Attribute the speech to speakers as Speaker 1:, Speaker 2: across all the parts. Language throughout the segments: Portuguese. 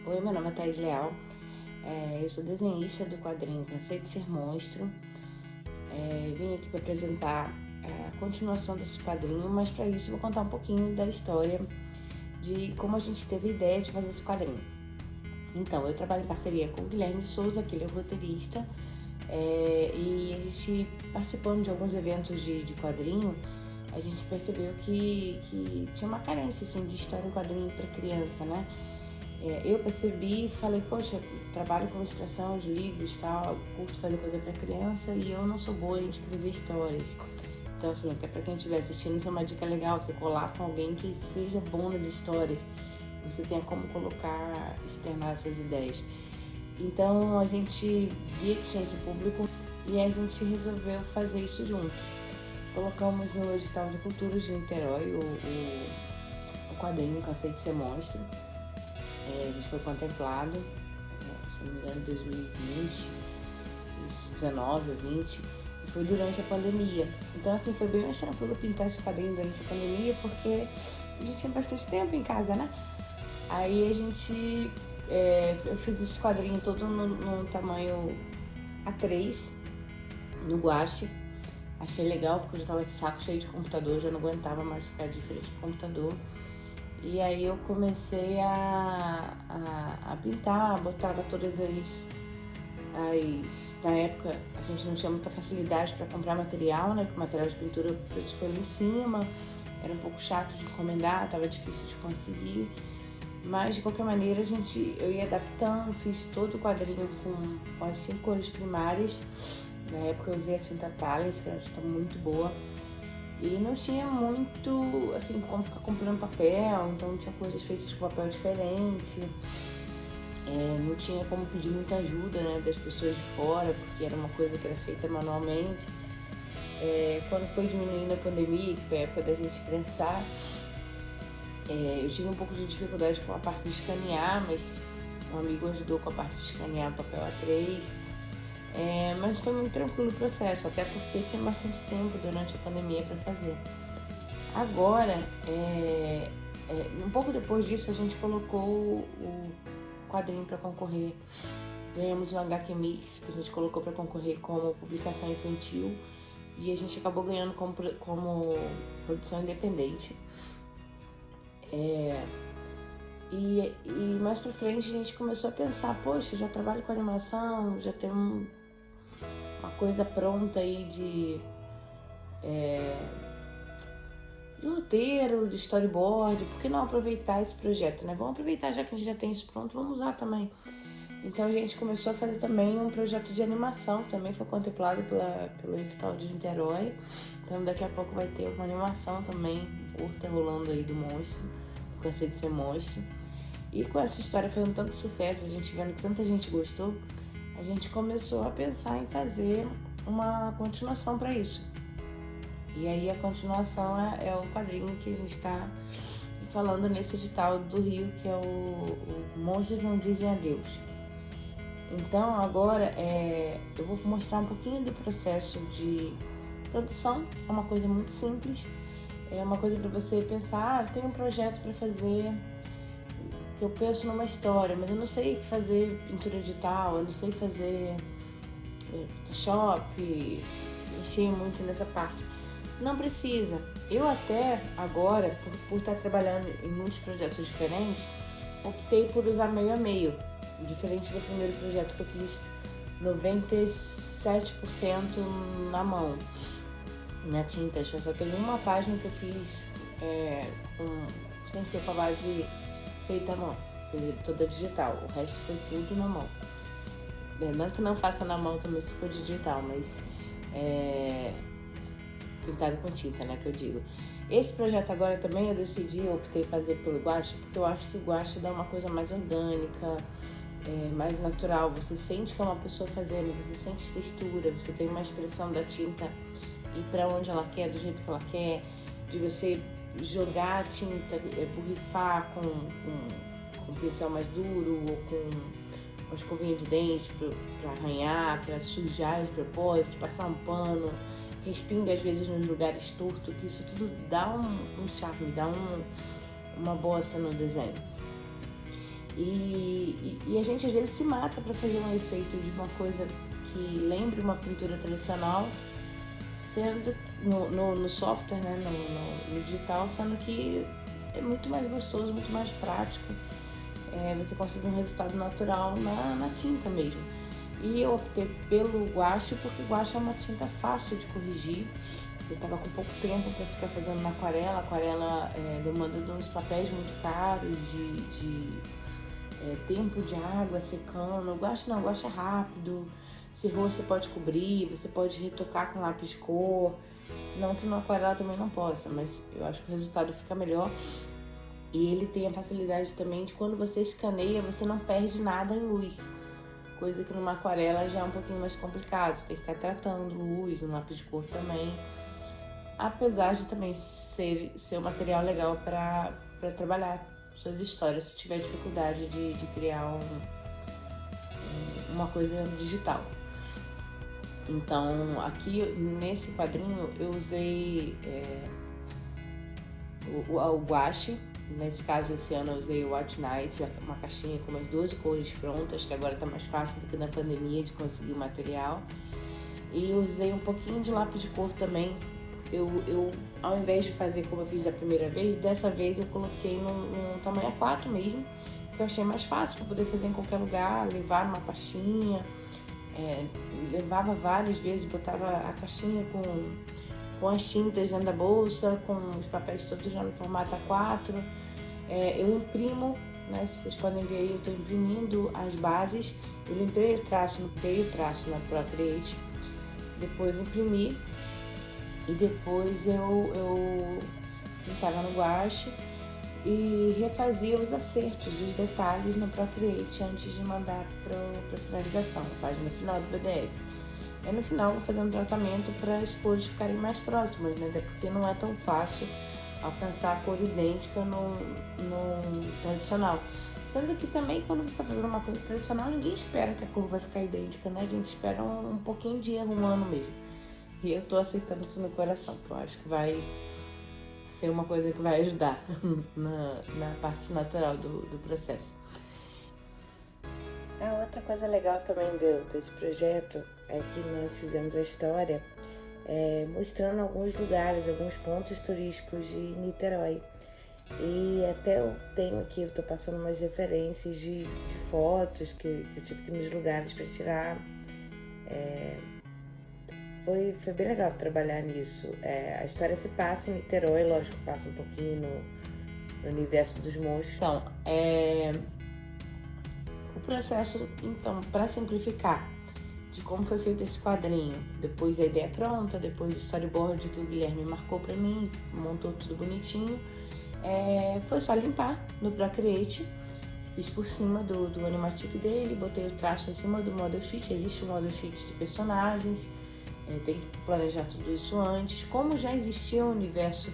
Speaker 1: Oi, meu nome é Thaís Leal, eu sou desenhista do quadrinho Cansei de Ser Monstro. Vim aqui para apresentar a continuação desse quadrinho, mas para isso eu vou contar um pouquinho da história de como a gente teve a ideia de fazer esse quadrinho. Então, eu trabalho em parceria com o Guilherme de Souza, que ele é o roteirista, e a gente, participando de alguns eventos de quadrinho, a gente percebeu que tinha uma carência assim, de história em quadrinho para criança, né? Eu percebi e falei, poxa, trabalho com ilustração de livros, tal, curto fazer coisa para criança e eu não sou boa em escrever histórias. Então, assim, até para quem estiver assistindo, isso é uma dica legal, você colar com alguém que seja bom nas histórias, você tenha como colocar, externar essas ideias. Então, a gente via que tinha esse público e a gente resolveu fazer isso junto. Colocamos no edital de culturas de Niterói o quadrinho Cansei de Ser Monstro. A gente foi contemplado, se não me engano, em 2020, 19 ou 20, e foi durante a pandemia. Então, assim, foi bem mais tranquilo pintar esse quadrinho durante a pandemia, porque a gente tinha bastante tempo em casa, né? Aí a gente, eu fiz esse quadrinho todo no tamanho A3, no guache. Achei legal, porque eu já tava de saco cheio de computador, já não aguentava mais ficar de frente pro computador. E aí eu comecei a pintar, botava todas as... Na época a gente não tinha muita facilidade para comprar material, né? Porque o material de pintura, o preço foi lá em cima, era um pouco chato de encomendar, tava difícil de conseguir. Mas de qualquer maneira eu ia adaptando, fiz todo o quadrinho com as 5 cores primárias. Na época eu usei a tinta Talens, que é uma tinta muito boa. E não tinha muito, assim, como ficar comprando papel, então tinha coisas feitas com papel diferente. Não tinha como pedir muita ajuda, né, das pessoas de fora, porque era uma coisa que era feita manualmente. Quando foi diminuindo a pandemia, que foi a época da gente pensar, eu tive um pouco de dificuldade com a parte de escanear, mas um amigo ajudou com a parte de escanear o papel A3. Mas foi muito tranquilo o processo, até porque tinha bastante tempo durante a pandemia para fazer. Agora, um pouco depois disso, a gente colocou o quadrinho para concorrer. Ganhamos um HQ Mix, que a gente colocou para concorrer como publicação infantil, e a gente acabou ganhando como produção independente. E mais pra frente a gente começou a pensar, poxa, eu já trabalho com animação, já tem uma coisa pronta aí de roteiro, de storyboard, por que não aproveitar esse projeto, né? Vamos aproveitar, já que a gente já tem isso pronto, vamos usar também. Então a gente começou a fazer também um projeto de animação, que também foi contemplado pelo edital de Niterói. Então daqui a pouco vai ter uma animação também, curta rolando aí do monstro, do Cansei de Ser Monstro. E com essa história fazendo tanto sucesso, a gente vendo que tanta gente gostou, a gente começou a pensar em fazer uma continuação para isso. E aí a continuação é o quadrinho que a gente está falando nesse edital do Rio, que é o Monstros Não Dizem Adeus. Então agora eu vou mostrar um pouquinho do processo de produção, é uma coisa muito simples, é uma coisa para você pensar, eu tenho um projeto para fazer, que eu penso numa história, mas eu não sei fazer pintura digital, eu não sei fazer Photoshop, mexer muito nessa parte. Não precisa. Eu até agora, por estar trabalhando em muitos projetos diferentes, optei por usar meio a meio. Diferente do primeiro projeto que eu fiz 97% na mão, na tinta. Eu só tenho uma página que eu fiz sem ser com a base feita à mão, foi toda digital. O resto foi tudo na mão. Não que não faça na mão também se for digital, mas pintado com tinta, né, que eu digo. Esse projeto agora também eu optei fazer pelo guache, porque eu acho que o guache dá uma coisa mais orgânica, mais natural. Você sente que é uma pessoa fazendo, você sente textura, você tem uma expressão da tinta ir para onde ela quer, do jeito que ela quer, de você jogar a tinta, borrifar com um pincel mais duro ou com uma escovinha de dente para arranhar, para sujar de propósito, passar um pano, respinga às vezes nos lugares tortos, que isso tudo dá um charme, dá uma bossa no desenho. E a gente às vezes se mata para fazer um efeito de uma coisa que lembre uma pintura tradicional, sendo no software, né, no digital, sendo que é muito mais gostoso, muito mais prático. Você consegue um resultado natural na tinta mesmo. E eu optei pelo guache porque o guache é uma tinta fácil de corrigir. Eu estava com pouco tempo para ficar fazendo na aquarela. A aquarela demanda de uns papéis muito caros, de tempo de água secando. O guache não, o guache é rápido. Se errou, você pode cobrir, você pode retocar com lápis de cor. Não que no aquarela também não possa, mas eu acho que o resultado fica melhor. E ele tem a facilidade também de quando você escaneia, você não perde nada em luz. Coisa que numa aquarela já é um pouquinho mais complicado. Você tem que ficar tratando luz, no lápis de cor também. Apesar de também ser um material legal para trabalhar suas histórias, se tiver dificuldade de criar uma coisa digital. Então, aqui nesse quadrinho eu usei o guache. Nesse caso, esse ano eu usei o White Nights, uma caixinha com umas 12 cores prontas, que agora tá mais fácil do que na pandemia de conseguir o material. E usei um pouquinho de lápis de cor também. Eu ao invés de fazer como eu fiz da primeira vez, dessa vez eu coloquei num tamanho A4 mesmo, que eu achei mais fácil para poder fazer em qualquer lugar, levar numa pastinha. Levava várias vezes, botava a caixinha com as tintas dentro da bolsa, com os papéis todos já no formato A4. Eu imprimo, né, vocês podem ver aí, eu estou imprimindo as bases. Eu limpei o traço na Procreate, depois imprimi e depois eu pintava no guache e refazia os acertos, os detalhes no Procreate antes de mandar para finalização, na página final do PDF. E no final eu vou fazer um tratamento para as cores ficarem mais próximas, né? Até porque não é tão fácil alcançar a cor idêntica no tradicional. Sendo que também quando você está fazendo uma coisa tradicional, ninguém espera que a cor vai ficar idêntica, né? A gente espera um pouquinho de erro humano mesmo. E eu tô aceitando isso no coração, porque eu acho que vai ser uma coisa que vai ajudar na parte natural do processo. A outra coisa legal também desse projeto é que nós fizemos a história mostrando alguns lugares, alguns pontos turísticos de Niterói. E até eu tenho aqui, eu tô passando umas referências de fotos que eu tive que ir nos lugares para tirar. Foi bem legal trabalhar nisso. A história se passa em Niterói, lógico, passa um pouquinho no universo dos monstros. Então, o processo, então, para simplificar, de como foi feito esse quadrinho, depois a ideia pronta, depois do storyboard que o Guilherme marcou para mim, montou tudo bonitinho, foi só limpar no Procreate, fiz por cima do animatic dele, botei o traço em cima do model sheet. Existe um model sheet de personagens, tem que planejar tudo isso antes. Como já existia o universo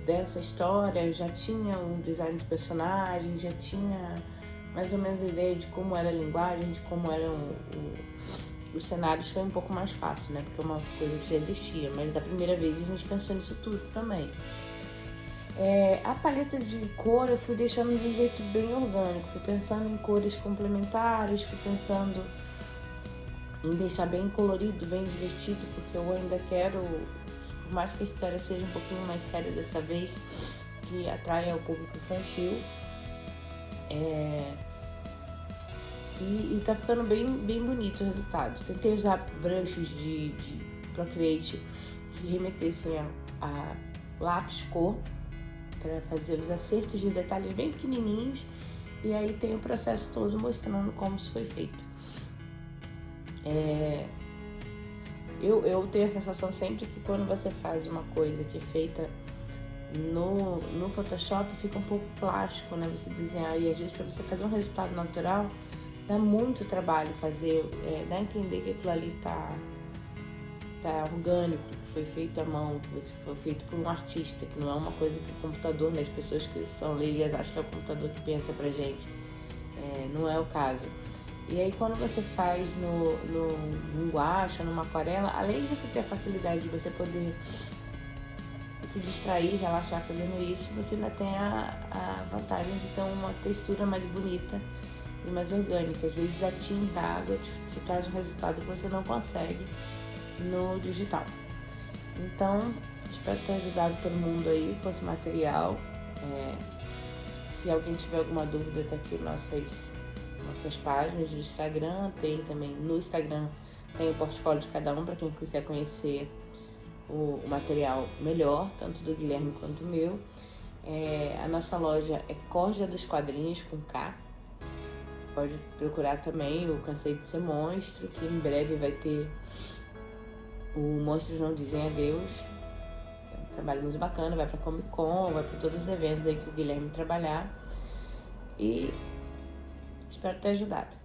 Speaker 1: dessa história, eu já tinha um design de personagem, já tinha mais ou menos a ideia de como era a linguagem, de como eram os cenários. Foi um pouco mais fácil, né? Porque é uma coisa que já existia, mas da primeira vez a gente pensou nisso tudo também. A paleta de cor eu fui deixando de um jeito bem orgânico, fui pensando em cores complementares, fui pensando em deixar bem colorido, bem divertido, porque eu ainda quero, por mais que a história seja um pouquinho mais séria dessa vez, que atraia o público infantil. E tá ficando bem bonito o resultado. Tentei usar brushes de Procreate que remetessem a lápis cor para fazer os acertos de detalhes bem pequenininhos, e aí tem o processo todo mostrando como isso foi feito. Eu tenho a sensação sempre que quando você faz uma coisa que é feita no Photoshop, fica um pouco plástico, né? Você desenhar, e às vezes para você fazer um resultado natural dá muito trabalho fazer, dá a entender que aquilo ali tá orgânico, que foi feito à mão, que foi feito por um artista, que não é uma coisa que o computador, né? As pessoas que são leigas acham que é o computador que pensa pra gente. Não é o caso. E aí quando você faz no guache, numa aquarela, além de você ter a facilidade de você poder se distrair, relaxar fazendo isso, você ainda tem a vantagem de ter uma textura mais bonita e mais orgânica. Às vezes a tinta, a água te traz um resultado que você não consegue no digital. Então, espero ter ajudado todo mundo aí com esse material. Se alguém tiver alguma dúvida, tá aqui nossas páginas do Instagram. Tem também no Instagram, tem o portfólio de cada um para quem quiser conhecer o material melhor, tanto do Guilherme quanto o meu. A nossa loja é Corja dos Quadrinhos com K. Pode procurar também o Cansei de Ser Monstro, que em breve vai ter o Monstros Não Dizem Adeus. É um trabalho muito bacana, vai pra Comic Con, vai pra todos os eventos aí que o Guilherme trabalhar. E espero ter ajudado.